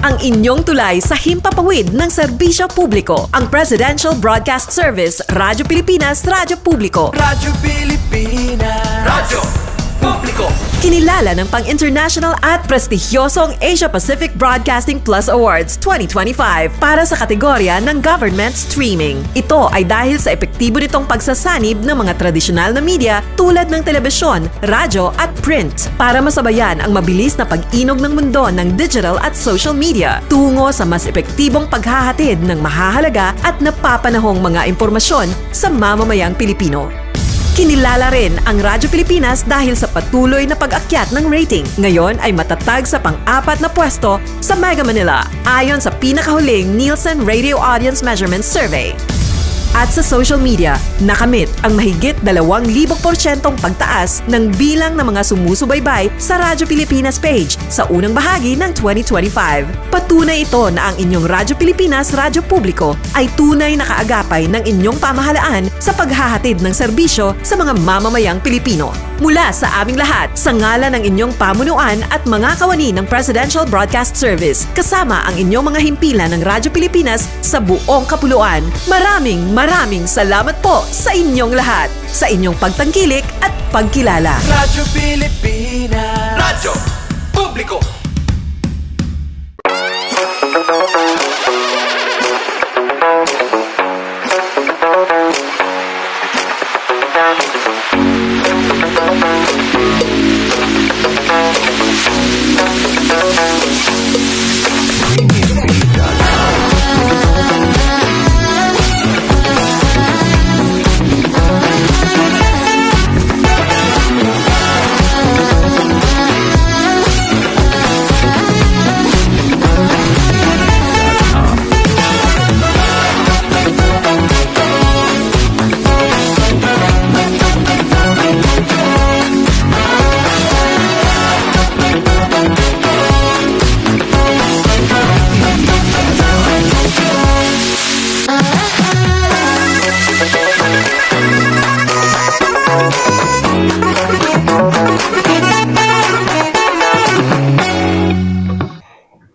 ang inyong tulay sa himpapawid ng serbisyo publiko. Ang Presidential Broadcast Service, Radyo Pilipinas, Radyo Publiko. Radyo Pilipinas. Radyo Publiko. Kinilala ng pang-international at prestigyosong Asia Pacific Broadcasting Plus Awards 2025 para sa kategorya ng Government Streaming. Ito ay dahil sa epektibo nitong pagsasanib ng mga tradisyonal na media tulad ng telebisyon, radyo at print para masabayan ang mabilis na pag-inog ng mundo ng digital at social media tungo sa mas epektibong paghahatid ng mahahalaga at napapanahong mga impormasyon sa mamamayang Pilipino. Kinilala rin ang Radyo Pilipinas dahil sa patuloy na pag-akyat ng rating. Ngayon ay matatag sa pang-4 na pwesto sa Mega Manila ayon sa pinakahuling Nielsen Radio Audience Measurement Survey. At sa social media, nakamit ang mahigit 2,000% pagtaas ng bilang ng mga sumusubaybay sa Radyo Pilipinas page sa unang bahagi ng 2025. Patunay ito na ang inyong Radyo Pilipinas Radyo Publiko ay tunay na kaagapay ng inyong pamahalaan sa paghahatid ng serbisyo sa mga mamamayang Pilipino. Mula sa aming lahat, sa ngalan ng inyong pamunuan at mga kawani ng Presidential Broadcast Service, kasama ang inyong mga himpilan ng Radyo Pilipinas sa buong kapuluan. Maraming salamat po sa inyong lahat, sa inyong pagtangkilik at pagkilala. Radyo Pilipinas. Radyo Publiko.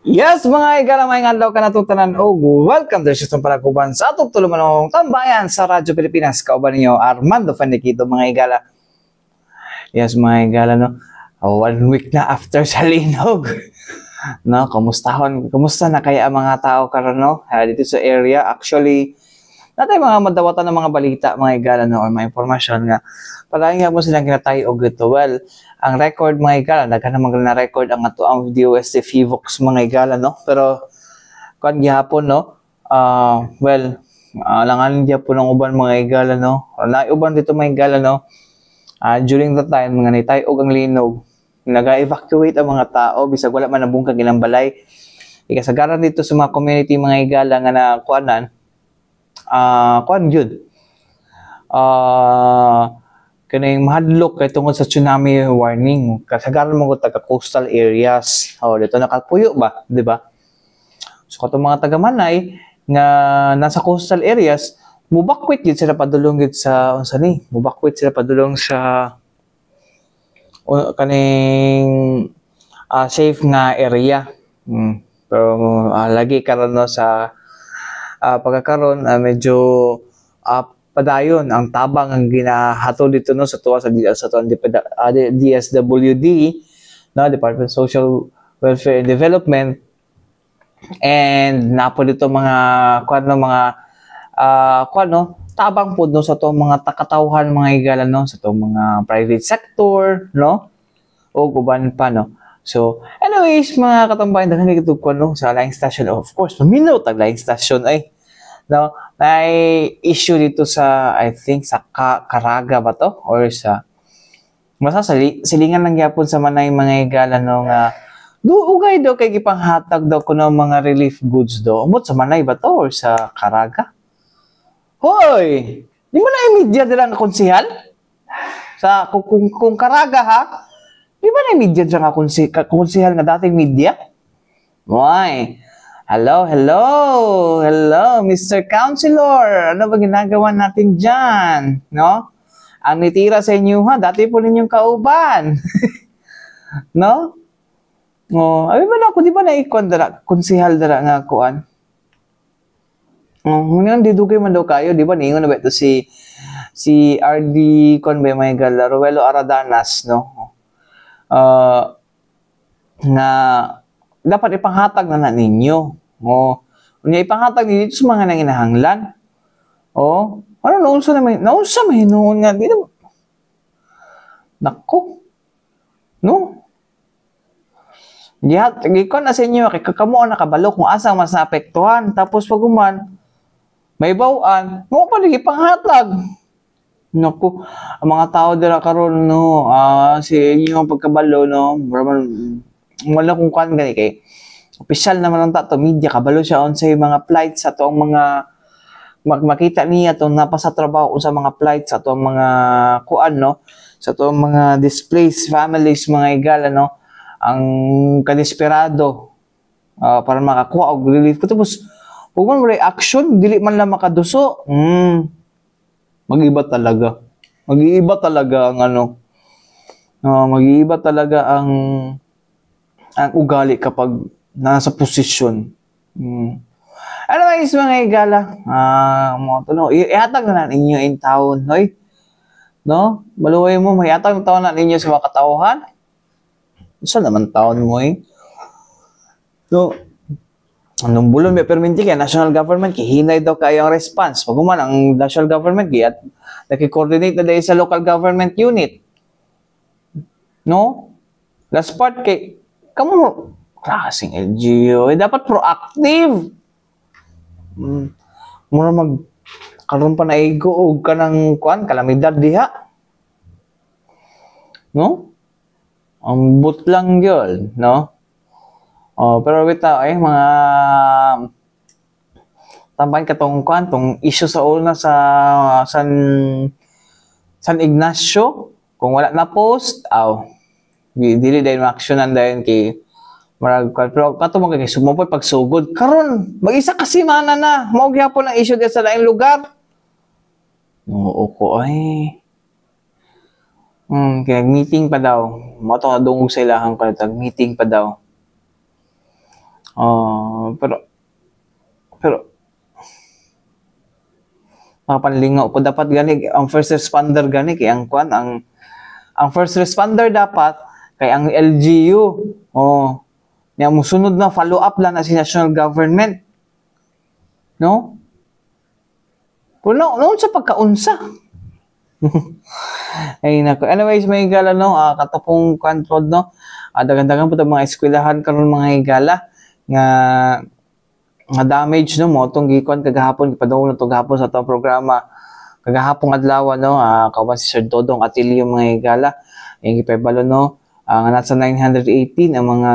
Yes, mga igalamay nga daw ka natutanan o welcome to System Parakuban sa atong tulumanong tambayan sa Radyo Pilipinas. Kauban ninyo, Armando Fandekito, mga igala. Yes, mga igala, no? 1 week na after sa linog. No, kumusta na kaya ang mga tao karon, no? Dito sa area, actually, natay mga madawatan ng mga balita, mga igala, no? Or mga informasyon nga. Palagi nga mo silang kinatay o gito. Well, ang record, mga igala, nagkanamang na record ang ato ang DOST Fivox, mga igala, no? Pero, kuan gihapon, no? Langan gihapon ng uban, mga igala, no? Naiuban dito, mga igala, no? During the time, mga nitay o ang linog, nag-evacuate ang mga tao, bisag wala man nabungkag ilang balay. Ikasagaran dito sa mga community, mga igala, nga na kuanan, kuan yun. Kaning mahadlok kay tungod sa tsunami warning. Kasagaran mo ko taga coastal areas. Dito nakapuyo ba, di ba? So katong mga taga Manay nga nasa coastal areas, mubakwit gid sila padulong gid sa unsa ni? Mubakwit sila padulong sa kaning safe nga area. Pero lagi karon no sa pagkakaroon medyo padayon ang tabang ang ginahatod dito no sa tuwa sa DSWD, no, Department of Social Welfare and Development, and napo dito mga tabang pud no sa to mga takatawhan, mga igala, no, sa to mga private sector, no, o guban pa, no. So anyways, mga katambayan, daghan gid no sa line station, of course paminaw tag line station ay no, may issue dito sa, I think, sa Caraga ba to? Or sa, silingan lang yapon sa Manay, mga igala, no, nga, ugay daw kay gipanghatag daw ko ng mga relief goods daw. Umot sa Manay ba to? Or sa Caraga? Hoy! Di mo na i-media nila nga konsihal? Sa, kung Caraga, ha? Di ba na i-media dyan nga konsihal nga dating media? Why? Hello, Mr. Counselor. Ano ba ginagawa natin dyan? No? Ang nitira sa inyo, ha? Dati po ninyong kauban. No? Oh, abi ba na ako di ba naikon dara konsehal dara nga kuan. Oh, ngayon didugay man daw kayo, di ba ningon na ba ito si RD kon ba may gala Ruelo Aradanas no. Na dapat ipanghatag na ninyo. Oh, unya ipanghatag ninyo sa mga nanginahanglan. Oh, ano naunsa mahinuon nga di na. Nako. No? Dihat, gikon na sa inyo, kay kakamo ang nakabalo kung asang mas naapektuhan. Tapos pag may bawaan, mo pa lagi panghatag. Naku, ang mga tao dira karon no, si inyo ang pagkabalo no, wala kung kan gani kay opisyal naman ang tato media kabalo siya on sa mga flights sa to ang mga makita niya to napasa trabaho sa mga flights sa to ang mga kuan no, sa to ang mga displaced families mga igala no, ang kadesperado para makakuha og relief. Tapos kung man reaction dili man lang makaduso, mag-iba talaga. Mag-iiba talaga ang ano. Mag-iiba talaga ang ugali kapag nasa posisyon. Anyways, mga igala, ihatag na ninyo in town, hoy. No? Maluway mo, ihatag na taon na ninyo sa mga katauhan. Saan naman taon mo, eh? So, anong bulon may perminti kaya national government, kihinay daw kayo ang response. Pag man, ang national government, at naki-coordinate na dahil sa local government unit. No? Last part, kay, kamo, klaseng LGU, dapat proactive. Mura karoon pa na igoog ka ng kalamidad diha. No? Ang but lang yun, no? Pero bitaw ay mga tambahin ka tong issue sa una sa San Ignacio. Kung wala na post, dili dahil ma-actionan dahil kay marag pero kato mo kay sumupoy pagsugod karon mag-isa ka semana na mao gyapon ang issue sa laing lugar. Oo ko ay. Kaya meeting pa daw. Mo to dungog sa ilahang kalatag meeting pa daw. Pero mapanlingaw ko dapat gani ang first responder gani kay ang first responder dapat kay ang LGU. Niya musunod na follow up lang na si national government. No? Pero noon sa pagkaunsa. Ay nako. Anyways, may higala no, katapong control no. Dagandagan po mga eskwelahan karon mga higala nga damage no mo tong gikon kagahapon ipadungog na to gahapon sa tong programa kagahapon adlaw no kawan si Sir Dodong Atilio mga higala yung ipabalo no nga nasa 918 ang mga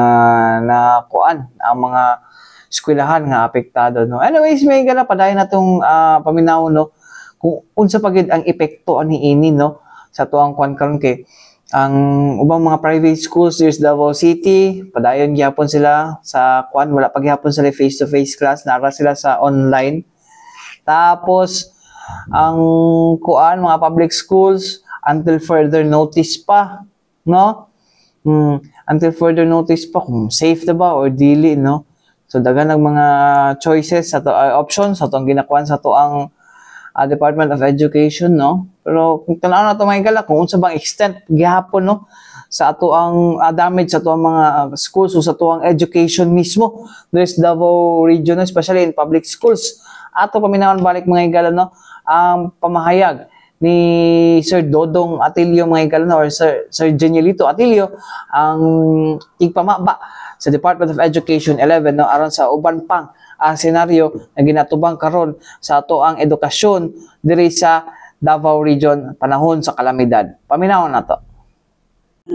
nakuan ang mga eskwelahan nga apektado no. Anyways, may higala padayon natong paminaw no kung unsa pagid ang epekto ani ini no sa tuang kuan karon kay ang ubang mga private schools there's Davao City padayon gyapon sila sa kuan wala pa gyapon sila face to face class nara sila sa online. Tapos ang kuan mga public schools until further notice pa no until further notice pa kung safe na ba or dili no. So dagan ng mga choices sa to options sa tong ginakuan sa to ang Department of Education no. Pero kung tanaw na to mga higala kung unsa bang extent gihapon no sa ato ang damage sa ato ang mga schools o sa ato ang education mismo there's Davao region especially in public schools. Ato paminawan balik mga higala no ang pamahayag ni Sir Dodong Atilio mga higala no, or Sir Genielito Atilio ang tigpamaba sa Department of Education 11 no aron sa uban pang ang senaryo na ginatubang karon sa ato ang edukasyon diri sa Davao Region panahon sa kalamidad. Paminawon na to.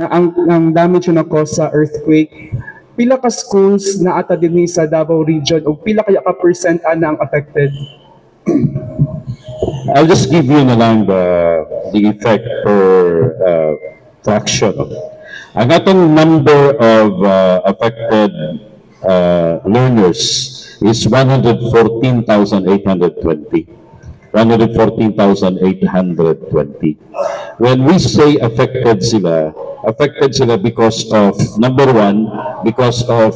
Ang damage na cause sa earthquake, pila ka schools na ata dinhi sa Davao Region o pila kaya ka percent ana ang affected? I'll just give you na lang the effect per fraction. Ang atong number of affected learners is 114,820. 114,820. when we say affected sila because of, number one, because of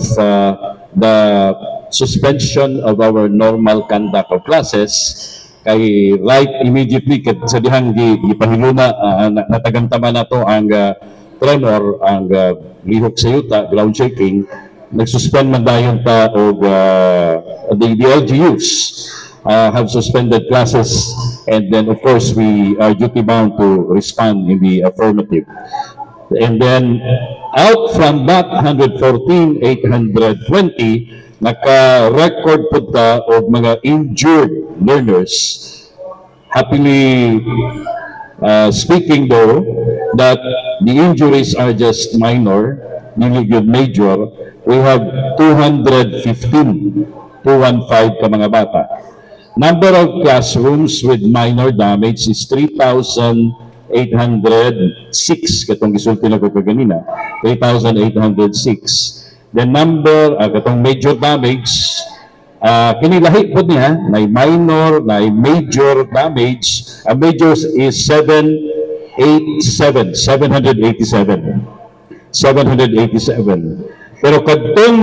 the suspension of our normal conduct of classes. Kay right immediately sa dihang gipahiluna natagantama na to ang tremor, ang lihok sa yuta, ground shaking, nagsuspend man dayon ta og the LGUs have suspended classes, and then of course we are duty bound to respond in the affirmative. And then out from that 114,820, naka-record po ta og mga injured learners. Happily speaking though, that the injuries are just minor, really good major. We have 215 ka mga bata. Number of classrooms with minor damage is 3,806, katong gisulti na ko kaganina, 3,806. The number, katong major damage, kinilahi po niya, may minor, may major damage. Ang major is 787. Pero katong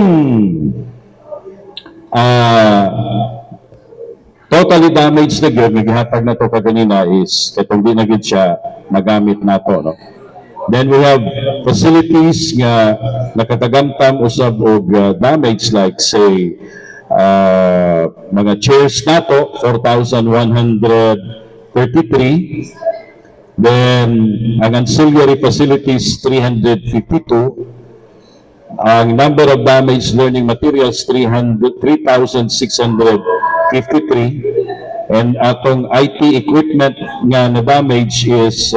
totally damaged na gyud, naghatag na to kaganina is katong di na gyud siya magamit nato, no? Then we have facilities nga nakatagamtam usab og damage, like say mga chairs nato 4,133. Then ang ancillary facilities 352. Ang number of damaged learning materials 3,653. And atong IT equipment nga na damage is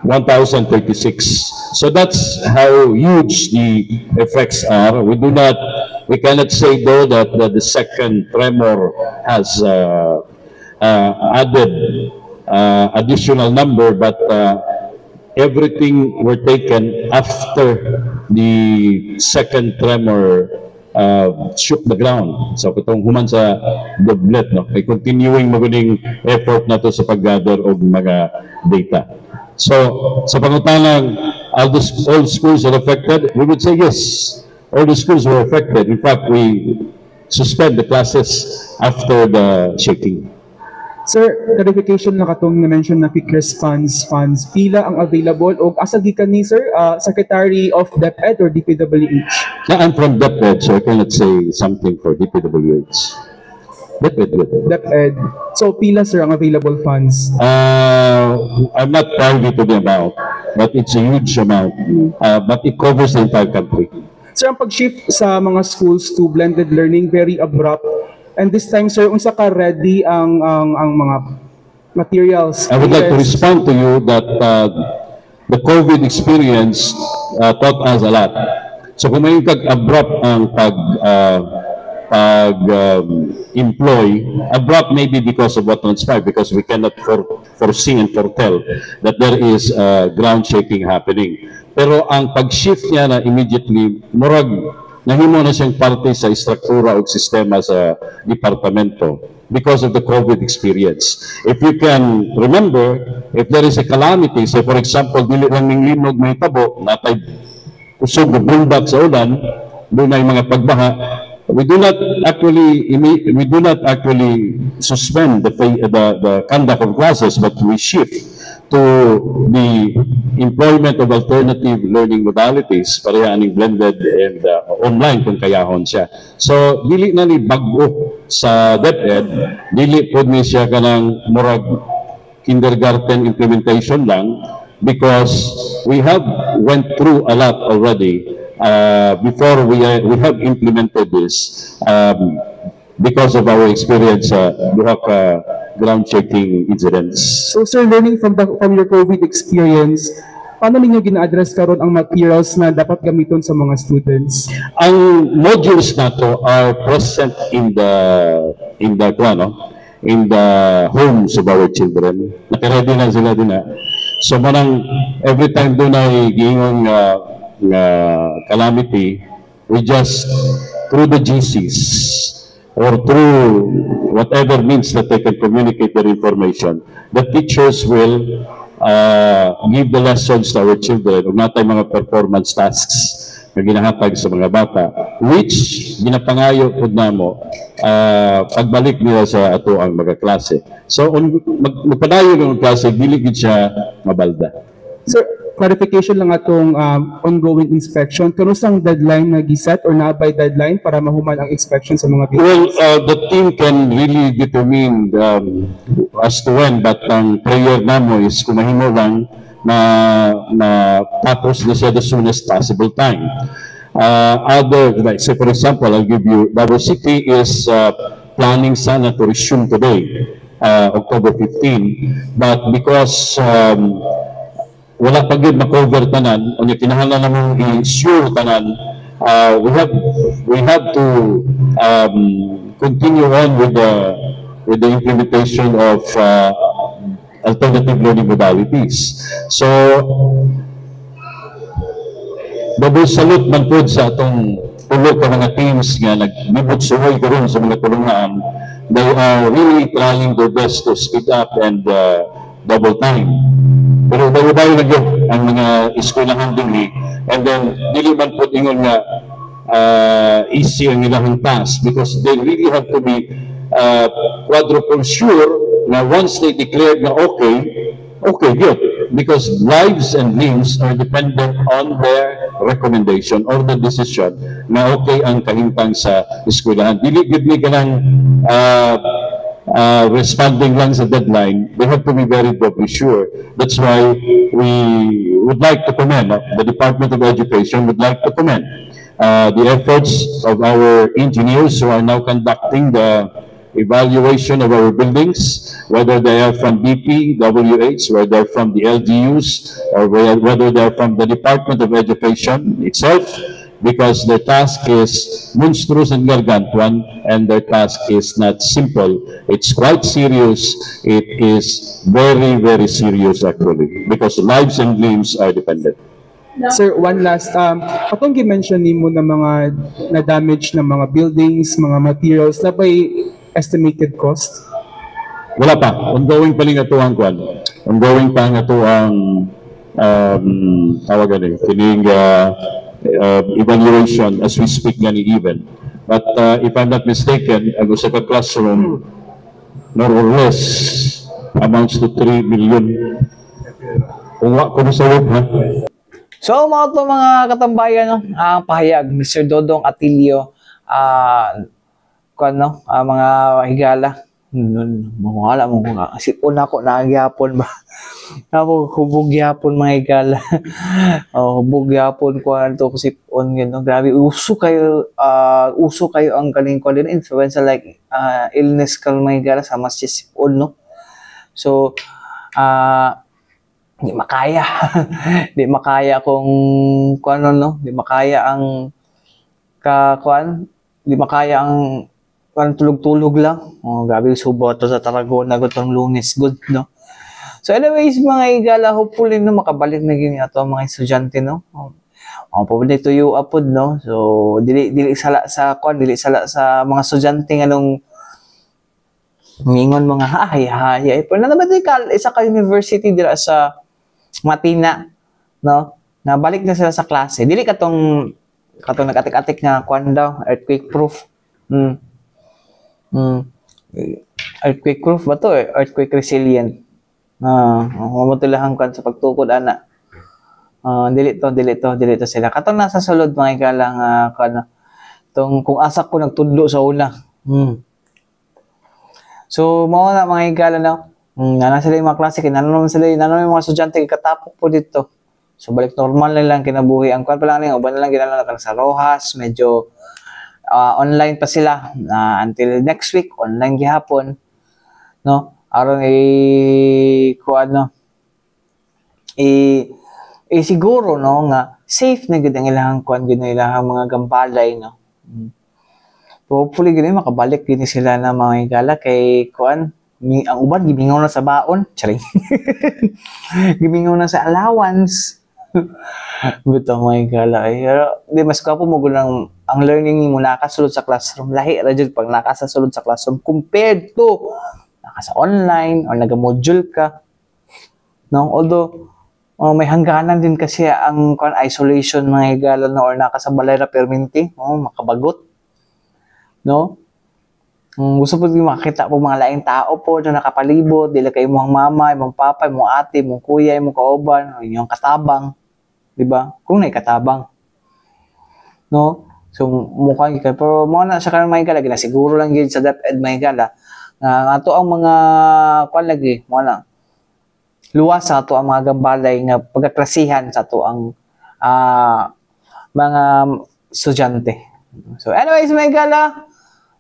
1,036. So that's how huge the effects are. We cannot say though that the second tremor has added additional number, but everything were taken after the second tremor shook the ground. So katong human sa doblet, no, ay continuing maguning effort nato sa pag-gather og mga data. So sa pangutanang all schools are affected, we would say yes, all the schools were affected. In fact, we suspend the classes after the shaking. Sir, clarification na katong na-mention na quick response funds, pila ang available o asa gikan ni Sir, Secretary of DepEd or DPWH? I'm from DepEd, so I cannot say something for DPWH. DepEd. So pila Sir ang available funds? I'm not privy to the amount, but it's a huge amount. But it covers the entire country. Sir, ang pag-shift sa mga schools to blended learning very abrupt. And this time, Sir, unsa ka ready ang mga materials? I would like to respond to you that the COVID experience taught us a lot. So kung may abrupt ang employ, abrupt maybe because of what transpired, because we cannot foresee and foretell that there is ground shaking happening. Pero ang pag-shift niya na immediately, murag nahimo na siyang parte sa istruktura o sistema sa departamento because of the COVID experience. If you can remember, if there is a calamity, say for example, dili lang ning linog may tabo, natay usog na buldak sa ulan, doon ay mga pagbaha, we do not actually suspend the conduct of classes, but we shift to the employment of alternative learning modalities, pareha aning blended and online kung kayahon siya. So dili na ni bag-o sa DepEd, dili pod ni siya kanang murag kindergarten implementation lang, because we have went through a lot already before we have implemented this because of our experience duha ka ground shaking incidents. So Sir, learning from your COVID experience, paano ninyo gina-address karon ang materials na dapat gamiton sa mga students? Ang modules nato are present in the homes of our children. Naka-ready na sila din na. So manang every time doon ay giingong calamity, we just through the GCs or through whatever means that they can communicate their information, the teachers will give the lessons to our children, ug natay mga performance tasks na ginahatag sa mga bata, which ginapangayo po namo pagbalik nila sa ato ang mga klase. So, magpadayon ng klase, dili gid siya mabalda. Sir, clarification lang atong ongoing inspection. Kanusang deadline na giset or na-by deadline para mahuman ang inspection sa mga buildings? Well, the team can really determine as to when, but ang prayer namo is kung mahimo lang na tapos na siya the soonest possible time. Like say for example, I'll give you, Davao City is planning sana to resume today, October 15, but because wala pa gid ma-cover tanan, unya kinahanglan namang i-sure tanan, we have to continue on with the implementation of alternative learning modalities. So, double salute man po sa atong tulo ka mga teams nga naglibot suhoy karon sa mga tulungan. They are really trying their best to speed up and double time. Pero dayo-dayo na yun ang mga eskwelahan din, and then dili man po ingon nga easy ang ilang task because they really have to be quadruple sure na once they declare na okay, good. Because lives and limbs are dependent on their recommendation or the decision na okay ang kahintang sa eskwelahan. Dili gid ni kanang responding lang sa deadline. They have to be very doubly sure. That's why we would like to commend the Department of Education would like to commend the efforts of our engineers who are now conducting the evaluation of our buildings, whether they are from DPWH, whether they're from the LGUs, or whether they're from the Department of Education itself, because their task is monstrous and gargantuan, and their task is not simple. It's quite serious. It is very, very serious actually, because lives and limbs are dependent. Sir, one last, katong gi-mention nimo na mga na-damage na mga buildings, mga materials, na ba'y estimated cost? Wala pa. Ongoing pa rin ito ang kwan. Ongoing pa ito ang tawagan kining evaluation as we speak nga ni even. But if I'm not mistaken, ang usa ka classroom more or less amounts to 3 million. Kung sa web, ha? So mga katambayan, no, ang pahayag Mr. Dodong Atilio, mga higala, mawala mo nga kasi una ko nagyapon ba ako hubog yapon mga higala. Hubog yapon ko to kasi on yun, no? Grabe uso kayo ang kaling ko din influenza like illness kal mga higala sa mas sipon, no? So di makaya di makaya kung kuan, no, di makaya ang di makaya ang parang tulog-tulog lang. Grabe subot to sa Tarragona gutong Lunes, good, no? So anyways, mga higala, hopefully no makabalik na gyud ato mga estudyante, no. Pwede tuyo apod, no. So dili sala sa mga estudyante nganong mingon mga hay pero na medical isa ka university dira sa Matina, no. Nabalik na sila sa klase. Dili katong nag-atik-atik nga kwan daw, earthquake proof. Earthquake proof ba to? Earthquake resilient. Mamutulahan kan sa pagtukod ana. Dili to sila. Katong nasa sulod mga higala nga tong kung asa ko nagtudlo sa una. So mao na mga higala, no. Nana sila yung mga klase, nananom yung mga estudyante katapok po dito. So balik normal na lang kinabuhi. Ang kwan pa lang uban na lang ginala sa Rojas, medyo online pa sila until next week, online gihapon, no. Aron siguro, no, nga safe na gid ang ilang kwan gid ilang mga gambalay, no. Hopefully gid makabalik gid sila na mga higala kay kwan ang uban gibingaw na sa baon, charing. Gibingaw na sa allowance. Bitaw mga higala ay. Pero, di mas kapo mo gulang ang learning mo nakasulod sa classroom. Lahi ra jud pag nakasulod sa classroom compared to naka sa online or naga-module ka. No, although may hangganan din kasi ang isolation mga higala no or naka sa balay ra perminti, makabagot. No? Gusto po yung makakita po mga laing tao po na nakapalibot, dila kay imong mama, imong papa, imong ate, imong kuya, imong kauban, o inyong katabang. Diba? Kung na katabang. No? So, mukha ka. Pero mga na sa kanang mga higala, ginasiguro lang yun sa DepEd mga higala, na ato ang mga, kwan lagi, mga na, luwas sa ato ang mga gambalay nga pagkaklasihan sa ato ang mga estudyante. So, anyways mga higala,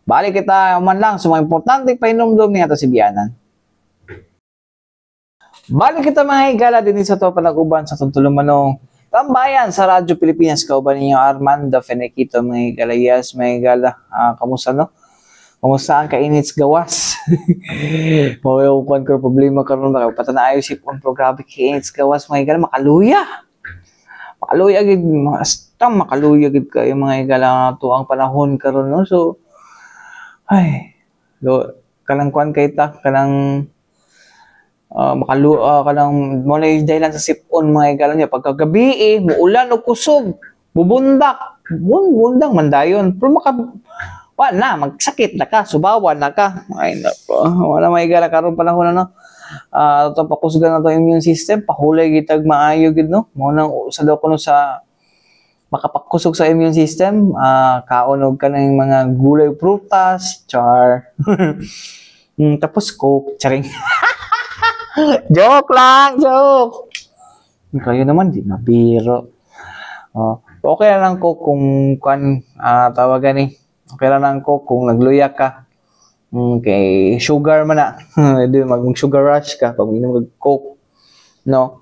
balik kita man lang sa mga importante painumdum niya to si Bianan. Balik kita mga higala din sa to panaguban sa tuntulumanong tambayan sa Radyo Pilipinas. Kauban ninyo Armando Fenequito mga higala. Yes mga higala, kamusta no? Kamusta ang kainits gawas? Mawawukan ko problema karon ba patanayo sipon programa kainits gawas mga higala makaluya. Makaluya gid makaluya gid kayo mga higala to ang panahon karon no. So ay, kanang kuan kay ta, kanang kanang mo na yung dahilan sa sipon mga higala niya. Pagkagabi muulan o kusog, bubundak, bundang mandayon. Pero magsakit na ka, subawan na ka. Ay, wala mga higala karon panahon na no. Ito pakusgan na to immune system, pahulay gitag maayo gid no. Mo nang sa daw kuno sa makapakusog sa immune system, kaunog ka ng mga gulay prutas, char. Tapos coke, charing. Joke lang, joke. Kayo naman, di na biro. Okay lang ko kung tawagan eh. Okay lang ko kung nagluya ka. Okay, sugar man na. Mag-sugar rush ka pag inom mag-coke. No?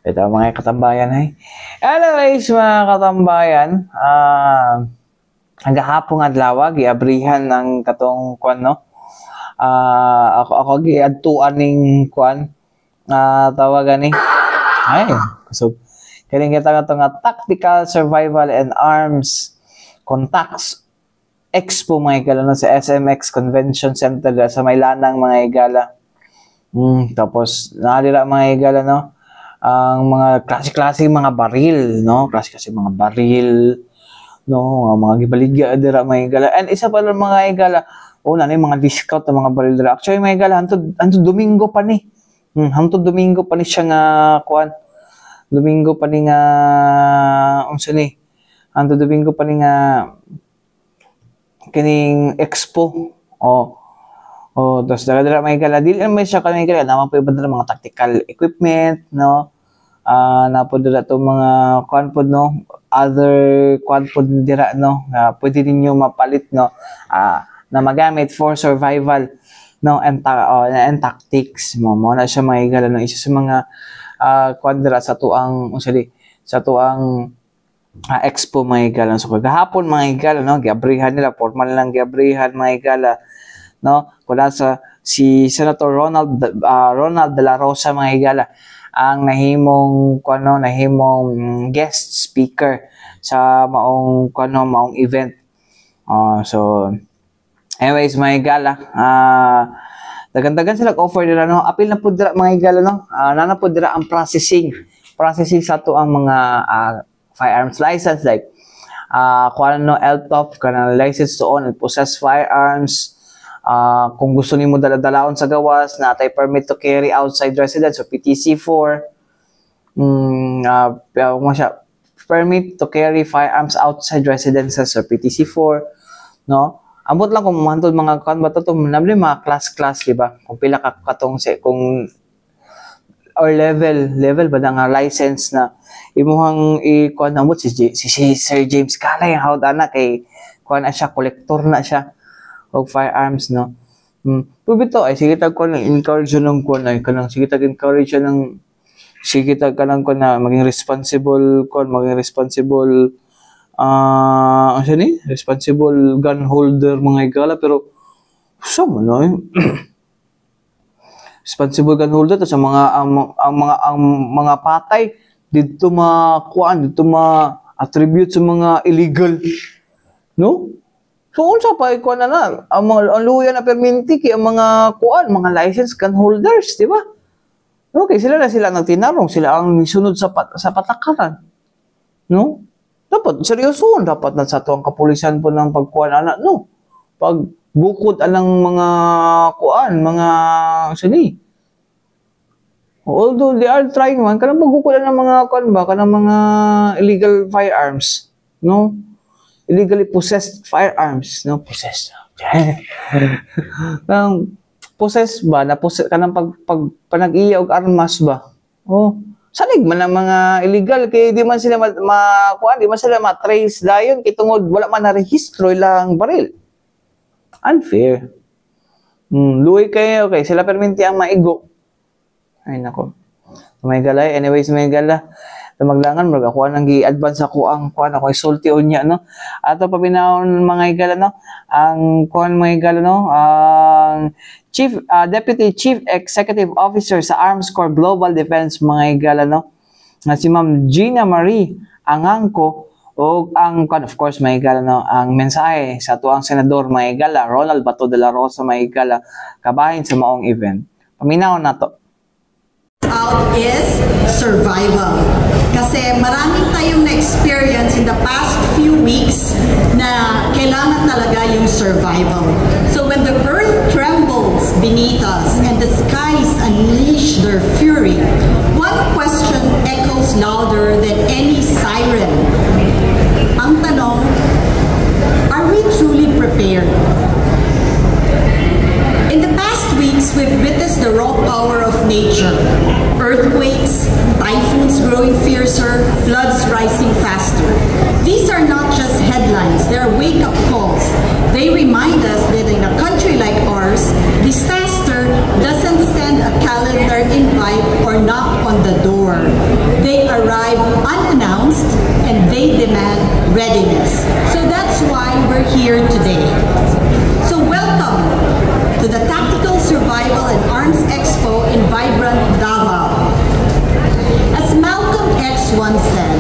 Ito mga katambayan ay. Anyways, mga katambayan, hanggang adlaw giabrihan ng katong kwan no. Ako giadtuan ning kwan tawagan ni. Ay, so kining kita nga Tactical Survival and Arms Contacts Expo mga higala no, sa SMX Convention Center sa Maylanang mga higala. Tapos nalira mga higala no. Ang mga klase-klase mga baril, no? Klase-klase mga baril, no? Mga gibaligya dira mga higala. And isa pa lang mga higala, na mga discount ng mga baril dira. Actually mga higala, hantod Domingo pa ni. Hantod Domingo pa ni siya nga kuan. Domingo pa ni nga unsa ni? Hantod Domingo pa ni nga kining expo. Tapos dala-dala mga higala, dili naman siya kanang higala, naman po iba mga tactical equipment, no? Napod dira to mga kuan pod no, other kuan pod dira no, pwede ninyo mapalit no, na magamit for survival no, and tactics mo na siya mga higala no, isa sa mga kuan dira sa tuang expo mga higala. So kagahapon mga higala no, giabrihan nila, formal lang giabrihan mga higala no, kula sa si Senator Ronald de la Rosa mga higala ang nahimong guest speaker sa maong event. So anyways mga higala, dagan-dagan sila offer nila no, apil na pud dira mga higala no, nana pud dira ang processing sa to ang mga firearms license like LTOF kana license to own and possess firearms. Kung gusto nimo dala-dalaon sa gawas, natay permit to carry outside residence o PTC4. Permit to carry firearms outside residences or PTC4, no? Ambot lang kung mahantod mga kan ba to mga class, di ba? Kung pila ka katong kung or level ba nga license na imuhang i-kuan na mo si Sir James Kalay ang hawd ana kay kuan na siya, collector na siya og firearms no. Pubito ay sige tag kuan encourage ng kuan ay kanang sige tag encourage ng sige tag kanang kuan na maging responsible responsible gun holder mga higala. Pero so man responsible gun holder to sa mga ang mga patay dito dito ma-attribute sa mga illegal, no? So, unsa pa ikuan na ang luya na perminti kay ang mga mga license gun holders, di ba? Okay, sila nagtinarong, sila ang sunod sa patakaran. No? Dapat seryosoon dapat na sa to ang kapulisan po ng pagkuan no. Pag bukod alang mga mga sini. Although they are trying man kanang pagbukod ng mga kanang mga illegal firearms, no? Illegally possessed firearms, no? Possessed. Possess ba na possess kanang panag-iya og armas ba? Oh, sanig man ang mga illegal kay di man sila di man sila ma-trace dayon kay tungod wala man na rehistro ilang baril. Unfair. Luoy kayo, okay, sila perminti ang maigo. Ay nako. May galay, anyways may gala. Maglangan ako nang gi-advance ako ang ako sulti unya no. Ato pabinaon mga igala no. Ang mga igala no, ang Deputy Chief Executive Officer sa Arms Corps Global Defense mga igala no. Na si Ma'am Gina Marie Angangco o ang of course mga igala no, ang mensahe sa tuang senador mga igala Ronald Bato de la Rosa mga igala kabahin sa maong event. Paminaon nato. Out is survival. Kasi maraming tayong na-experience in the past few weeks na kailangan talaga yung survival. So when the earth trembles beneath us and the skies unleash their fury, one question echoes louder than any siren. Ang tanong, are we truly prepared? In the past weeks, we've witnessed the raw power of nature. Earthquakes, typhoons growing fiercer, floods rising faster. These are not just headlines, they are wake-up calls. They remind us that in a country like ours, disaster doesn't send a calendar invite or knock on the door. They arrive unannounced and they demand readiness. So that's why we're here today. So welcome to the Tactical Survival and Arms Expo in vibrant Davao. As Malcolm X once said,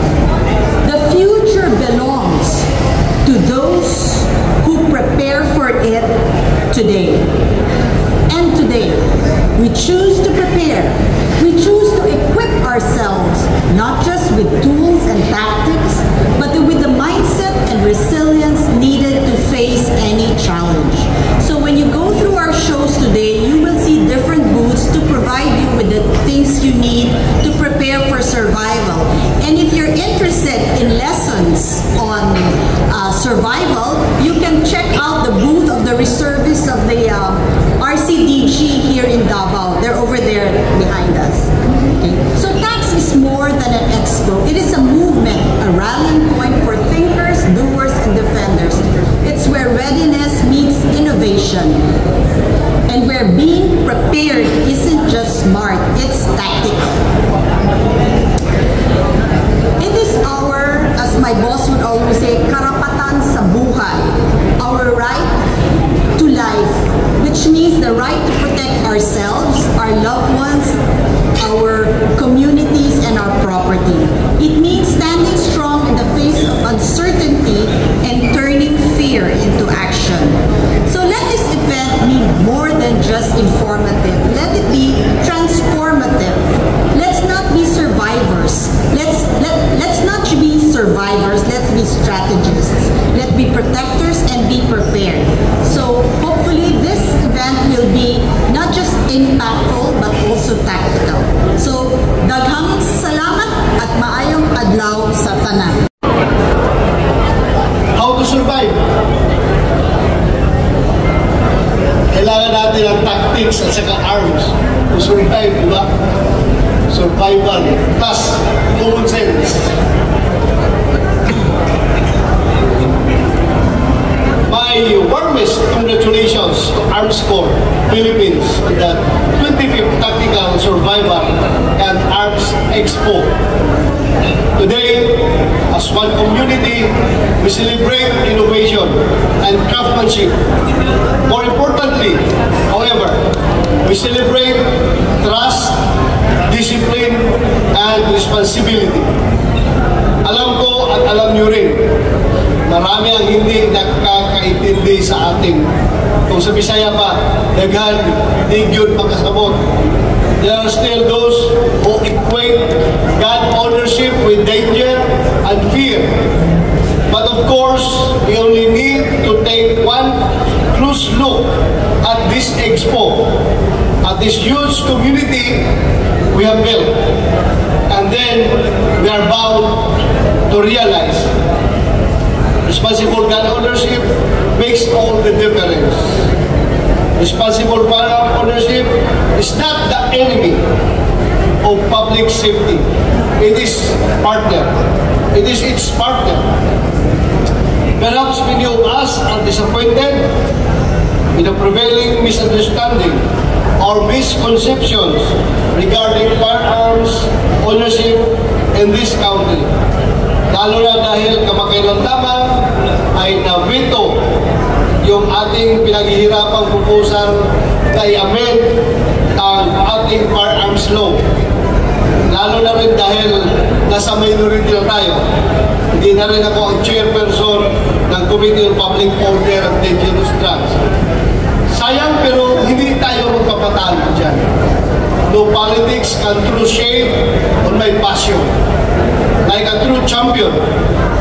the future belongs to those who prepare for it today. And today, we choose to prepare. We choose to equip ourselves, not just with tools and tactics, but with the mindset and resilience needed to face any challenge. So when you go through our shows today, you will see different booths to provide you with the things you need to prepare for survival. And if you're interested in lessons on survival, you can check out the booth of the reservists of the RCDG here in Davao. They're over there behind us. Okay. So TAX is more than an expo. It is a movement, a rallying point for thinkers, doers, and defenders. It's where readiness meets innovation. And where being prepared isn't just smart, it's tactical. In this hour, as my boss would always say, karapatan sa buhay, our right to life, which means the right to protect ourselves, our loved ones, our communities, and our property. It means standing strong in the face of uncertainty and turning fear into action. So let this event be more than just informative. Let it be transformative. Let's not be survivors. Let's not be survivors. Let's be strategists. Let's be protectors and be prepared. So hopefully this event will be not just impactful but also tactical. So daghang salamat at maayong adlaw sa tanan. How to survive? Kailangan natin ang tactics at saka arms to survive, di ba? Survival plus common sense. My warmest congratulations to Arms Corps Philippines on the 25th Tactical Survival and Arms Expo. Today, as one community, we celebrate innovation and craftsmanship. More importantly, however, we celebrate trust, discipline, and and responsibility. Alam ko at alam nyo rin, marami ang hindi nakakaintindi sa ating. Kung sa Bisaya pa, daghan, di yun makasabot. There are still those who equate gun ownership with danger and fear. But of course, we only need to take one close look at this expo, at this huge community we have built. And then we are bound to realize responsible gun ownership makes all the difference. Responsible firearm ownership is not the enemy of public safety. It is partner. It is its partner. Perhaps many of us are disappointed in the prevailing misunderstanding or misconceptions regarding firearms ownership in this country. Lalo na dahil kamakailan lamang ay na-veto yung ating pinaghihirapang proposal na i-amend ang ating firearms law. Lalo na rin dahil nasa minority na tayo. Hindi na rin ako ang chairperson ng Committee on Public Order and Dangerous Drugs. Sayang pero hindi tayo magpapatalo dyan. No politics can throw shade on my passion. Like a true champion,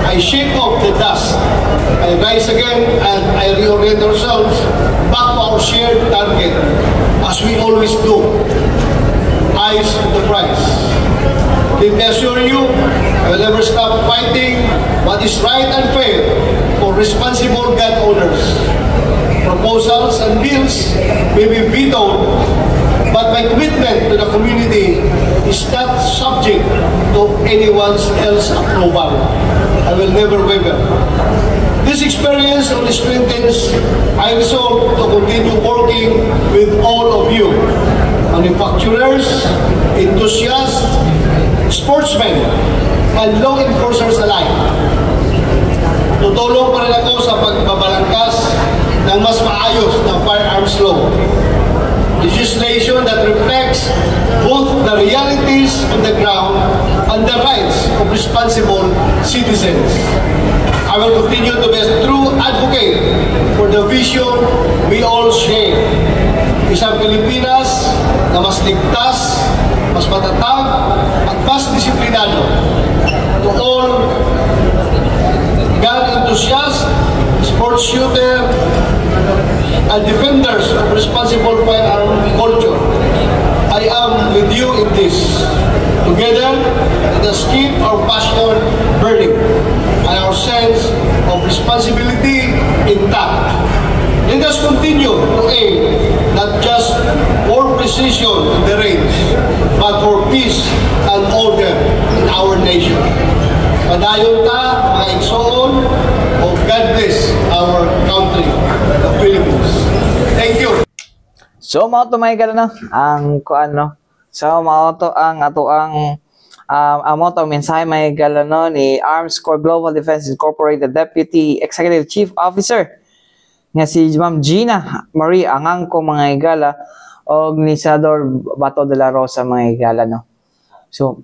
I shake off the dust. I rise again and I reorient ourselves back to our shared target, as we always do. Eyes on the prize. Let me assure you, I will never stop fighting what is right and fair for responsible gun owners. Proposals and bills may be vetoed, but my commitment to the community is not subject to anyone else's approval. I will never waver. This experience only strengthens my resolve to continue working with all of you, manufacturers, enthusiasts, sportsmen, and law enforcers alike. Tutulong pa rin ako sa pagbabalangkas ng mas maayos na firearms law. Legislation that reflects both the realities on the ground and the rights of responsible citizens. I will continue to be a true advocate for the vision we all share. Isang Pilipinas na mas ligtas, mas matatag, at mas disiplinado. To all gun enthusiasts, sports shooter, and defenders of responsible firearm culture, I am with you in this. Together, let us keep our passion burning and our sense of responsibility intact. Let us continue to aim not just for precision in the range, but for peace and order in our nation. Padayon ta, mga igsoon, o God bless our country, the Philippines. Thank you. So, mao to may na ang kuan no. So, mao to ang ato ang mao to mensahe may no ni Arms Corps Global Defense Incorporated Deputy Executive Chief Officer nga si Ma'am Gina Marie Angangco mga higala og ni Senador Bato de la Rosa mga higala no. So,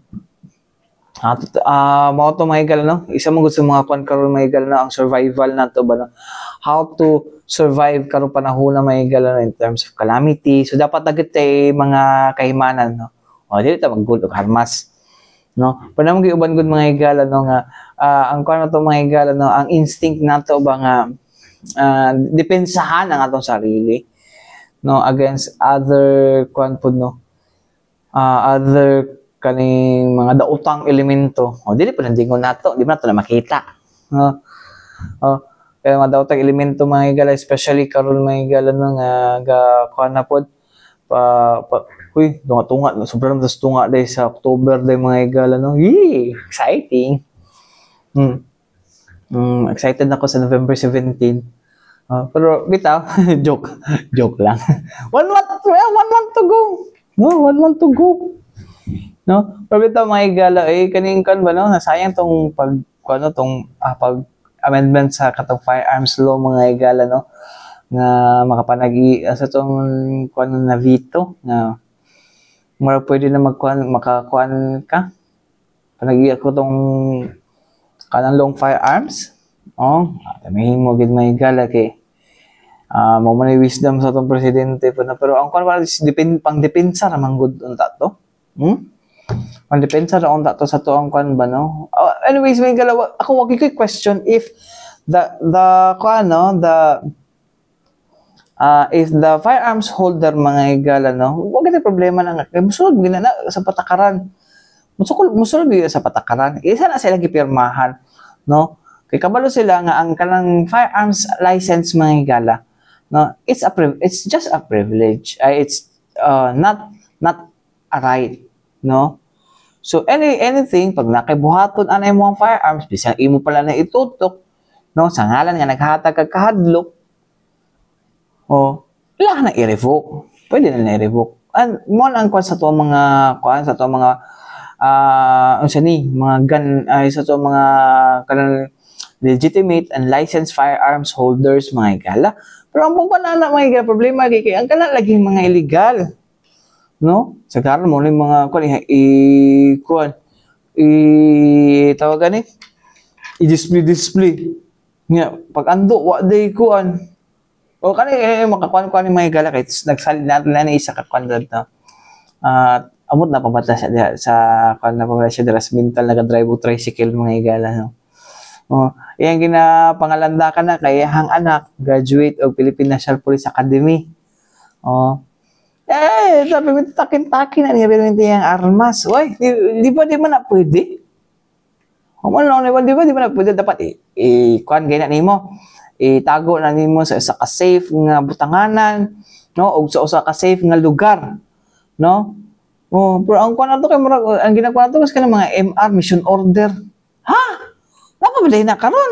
mao to mga higala no. Isa mo gusto mga kuan karon mga higala no ang survival nato ba no. How to survive karong panahon na may gala in terms of calamity. So dapat agad mga kahimanan no. O dili ta maggud og harmas no. Panamo giuban gud mga higala no nga ang kuan nato mga higala no ang instinct nato ba nga depensahan ang atong sarili no against other kuan pud no. Other kaning mga daotang elemento. O dili pa nandingon nato, di man nato na makita. No. Kaya mga daw tag elemento mga higala, especially karon mga higala no nga kuan na pod huy tunga sobrang das tunga day sa October day mga higala no. Exciting. Excited ako sa November 17. Pero bitaw joke lang. one month to go. No, 1 month to go. No, pero bitaw mga higala kaning kan ba no nasayang tong pag kuno tong pag amendment sa katong firearms law mga higala no nga makapanagi sa tong kuan na veto na mura pwede na makakuan ka Panagiya ko tong kanang long firearms. Tamihin mo gid may gala kay mo man wisdom sa tong presidente pa na, pero ang kwan pang depensa ra man gud unta to. Pang depensa ra unta to sa to ang kwan ba no. Anyways, may gala ako wag ko question if if the firearms holder mga higala no, wag ito problema na nga. Musulod gina na sa patakaran. Musulod gina sa patakaran. Isa na sila gipirmahan, no? Kay kabalo sila nga ang kanang firearms license mga higala, no? It's just a privilege. It's not a right, no? So anything pag nakibuhaton anay mo ang firearms, bisang imo pala na itutok, no? Sa ngalan nga naghatag kag kahadlok, wala na i-revoke. Pwede na i-revoke. And mo ang kwan sa to mga mga gun sa to mga kanang legitimate and licensed firearms holders mga higala. Pero ang pagpanana mga higala problema kay ang kana laging mga illegal. No? Sa karon mo yung mga tawagan i-display. Nga pag ando wa day kuan. O kani makakuan-kuan ni mga higala kay nagsalin natin na isa ka kuan na. Amot na pabata siya sa kuan na pabata siya sa mental naga-drive og tricycle mga higala no. Iyang ginapangalanda ka na kay hang anak graduate og Philippine National Police Academy. Sabi mo takin-takin na niya pero hindi yung armas. Uy, di ba na pwede? Di ba na pwede dapat kuan gaya na nimo. Itago na nimo sa isa ka safe nga butanganan, no? O sa usa ka safe nga lugar, no? Pero ang kuan ato kay murag ang ginagawa nato kasi kanang mga MR mission order. Ha? Napabalay na karon.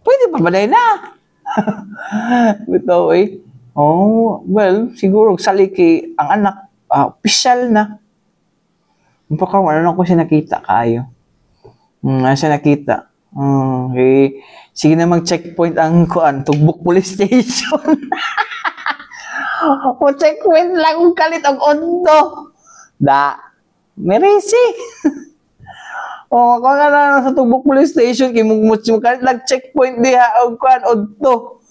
Pwede pa balay na. Bitaw well, siguro saliki ang anak official na. Pagkaroon ano ko siya nakita kayo. Siya nakita. Sige na mag-checkpoint ang kuan, Tugbok Police Station. O checkpoint lang kung kalit ang ondo. Merisi. Kung na sa Tugbok Police Station, kalit lang checkpoint diha og kuan ondo.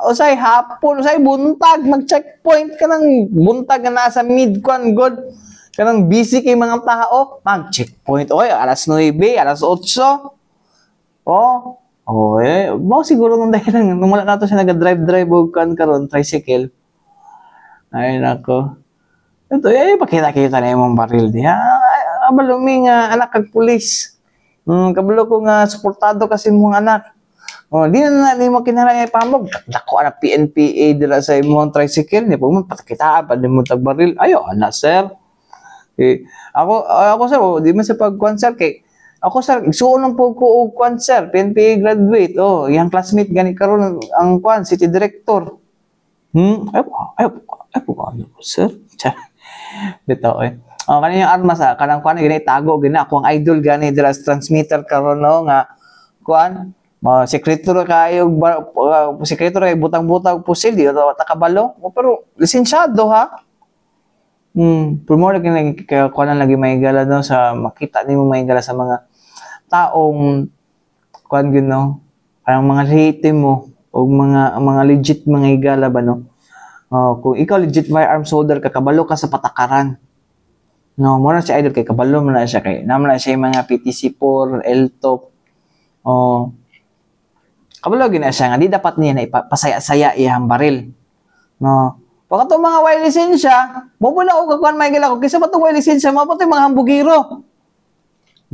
Usay hapon, usay buntag, mag-checkpoint ka ng buntag na nasa mid-kuan god. Kanang busy kay mga tao, mag-checkpoint. Alas 9, alas 8. Siguro nung dahil lang, nung wala nato siya nag-drive o karon tricycle. Ay, nako. Ito, pakita-kita na yung baril diya. Abalumi nga, anak kag pulis. Kabalo ko nga, suportado kasi mong anak. Di na mo kinaraya pamog. Dako anak PNPA dila sa imong tricycle. Di po mo patakita pa di mo tagbaril. Ayo, anak sir. Ako sir, di man sa pag-concert kay ako sir, igsuon lang po ko og kwan sir, PNPA graduate. Yang classmate gani karon ang kwan city director. Ay po sir. Bitaw kanang armas kanang kwan gani tago gani ako ang idol gani dira sa transmitter karon no nga kwan sekretary kayo sekretary kay butang-butang pusil di ta kabalo pero lisensyado ha. Pero mo lagi kuan lagi may gala no sa makita nimo may gala sa mga taong kuan gyud no parang mga hate mo o mga legit mga higala ba no. Kung ikaw legit firearms holder ka kabalo ka sa patakaran. No, mo na siya idol kay kabalo mo na siya kay naman na siya mga PTC4, LTOP. Kabalo gina siya nga di dapat niya na ipasaya-saya iyang baril. No. Pag itong mga way lisensya, mo na og kuan may gila ko kaysa pa itong way lisensya mo pa mga hambugiro.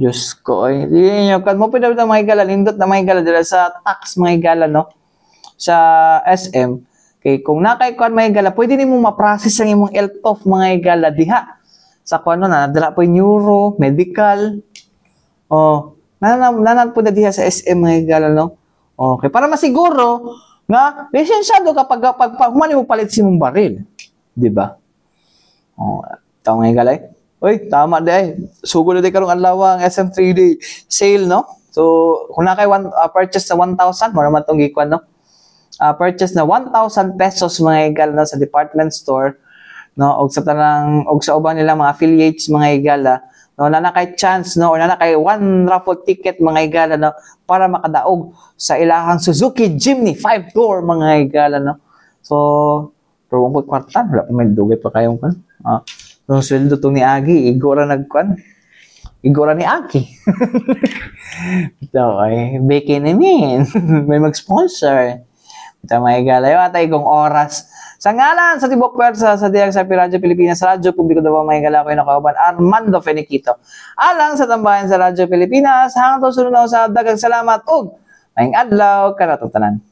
Diyos ko di nyo kan mo pwede mga higala lindot na mga higala dila sa tax mga higala no sa SM kay kung nakay kuan mga higala pwede nimo ma-process ang imong LTOF mga higala diha sa kuan na nadala po neuro medical nanan po na diha sa SM mga higala no. Okay para masiguro nga lisensyado kapag humani mo palit si mong baril di ba. Taw mga higala tama di sugod na di karong adlaw ang SM 3-day sale no. So kung na kay purchase na 1,000 mo naman tong gikuan no. Purchase na 1,000 pesos mga higala no, sa department store no og sa uban nila mga affiliates mga higala no, na kay chance, no, or na kay one raffle ticket, mga higala, no, para makadaog sa ilahang Suzuki Jimny 5-door, mga higala, no. So, pero kung kwartan, wala pa may dugay pa kayong kan. So, sweldo to ni Agi, igora igora ni Aki. Ito, ay, Becky namin. May mag-sponsor. Ito, may galayo at ay kong oras. Sa ngalan, sa Tibok Pwersa, sa Diyang sa Radyo Pilipinas, Radyo Publiko daw may galaw ko yung nakauban, Armando Feniquito. Alang sa tambayan sa Radyo Pilipinas, hanggang sunod na sa dagang salamat ug maing adlaw, kanatutanan.